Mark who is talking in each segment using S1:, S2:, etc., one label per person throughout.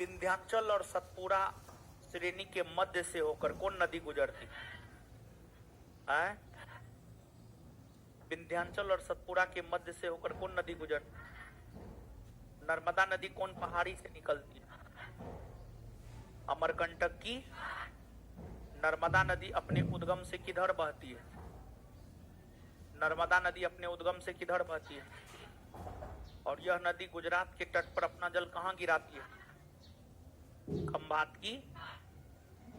S1: विंध्याचल और सतपुड़ा श्रेणी के मध्य से होकर कौन नदी गुजरती है? विंध्याचल और सतपुड़ा के मध्य से होकर कौन नदी गुजरती? नर्मदा नदी कौन पहाड़ी से निकलती है? अमरकंटक की नर्मदा नदी अपने उद्गम से किधर बहती है? नर्मदा नदी अपने उद्गम से किधर बहती है? और यह नदी गुजरात के तट पर अपना जल कहां गिराती है? खंभात की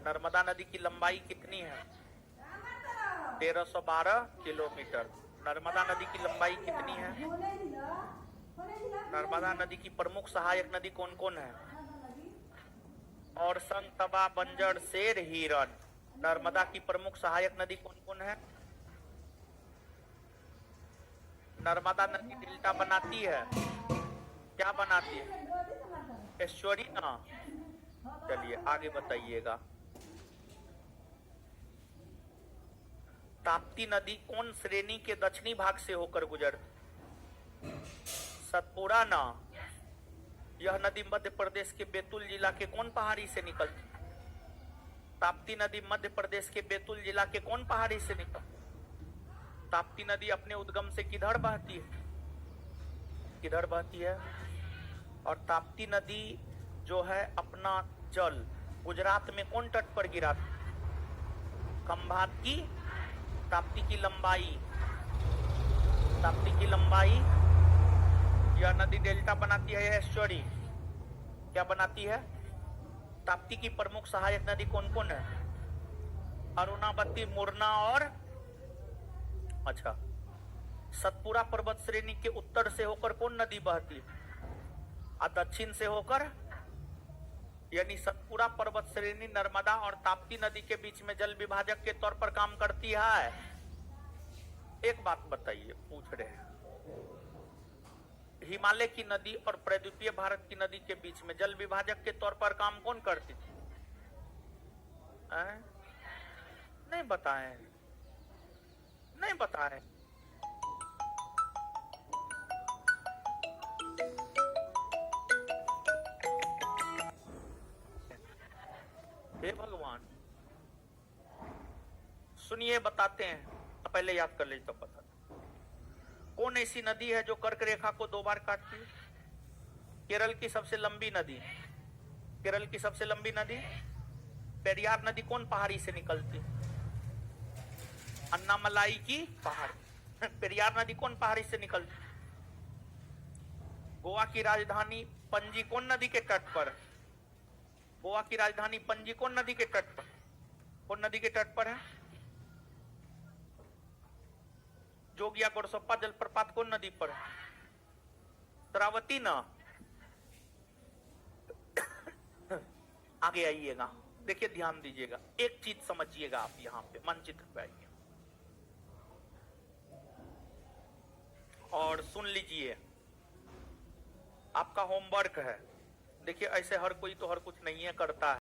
S1: नर्मदा नदी की लंबाई कितनी है? 1312 किलोमीटर। नर्मदा नदी की लंबाई कितनी है? नर्मदा नदी की प्रमुख सहायक नदी कौन कौन है? और संग, तवा, बंजर, शेर, हिरण। नर्मदा की प्रमुख सहायक नदी कौन कौन है? नर्मदा नदी डेल्टा बनाती है। क्या बनाती है? एस्चुरी ना। चलिए आगे बताइएगा। ताप्ती नदी कौन श्रेणी के दक्षिणी भाग से होकर गुजरती? सतपुड़ा ना। यह नदी मध्य प्रदेश के बैतूल जिला के कौन पहाड़ी से निकलती? ताप्ती नदी मध्य प्रदेश के बैतूल जिला के कौन पहाड़ी से निकलती? ताप्ती नदी अपने उद्गम से किधर बहती है? किधर बहती है? और ताप्ती नदी जो है अपना जल गुजरात में कौन तट पर गिराती? खंभात की। ताप्ती की लंबाई, ताप्ती की लंबाई, यह नदी डेल्टा बनाती है या एस्चुरी? क्या बनाती है? ताप्ती की प्रमुख सहायक नदी कौन कौन है? अरुणावती, मुरना और अच्छा। सतपुड़ा पर्वत श्रेणी के उत्तर से होकर कौन नदी बहती है? दक्षिण से होकर, यानी सतपुड़ा पर्वत श्रेणी नर्मदा और ताप्ती नदी के बीच में जल विभाजक के तौर पर काम करती है। एक बात बताइए, पूछ रहे हैं, हिमालय की नदी और प्रायद्वीपीय भारत की नदी के बीच में जल विभाजक के तौर पर काम कौन करती थी? नहीं बताएं, नहीं बताएं। हे भगवान, सुनिए बताते हैं, पहले याद कर लीजिए तो पता। कौन ऐसी नदी है जो कर्क रेखा को 2 बार काटती है? केरल की सबसे लंबी नदी, केरल की सबसे लंबी नदी पेरियार नदी कौन पहाड़ी से निकलती है? अन्नामलाई की पहाड़ी। पेरियार नदी कौन पहाड़ी से निकलती? गोवा की राजधानी पणजी कौन नदी के तट पर? गोवा की राजधानी पणजी कौन नदी के तट पर? कौन नदी के तट पर है? जोगिया गोरसप्पा जलप्रपात कौन नदी पर है? शरावती ना। आगे आइएगा, देखिए ध्यान दीजिएगा, एक चीज समझिएगा आप यहाँ पे मानचित्र पे आइए और सुन लीजिए, आपका होमवर्क है। देखिए ऐसे हर कोई तो हर कुछ नहीं है करता है।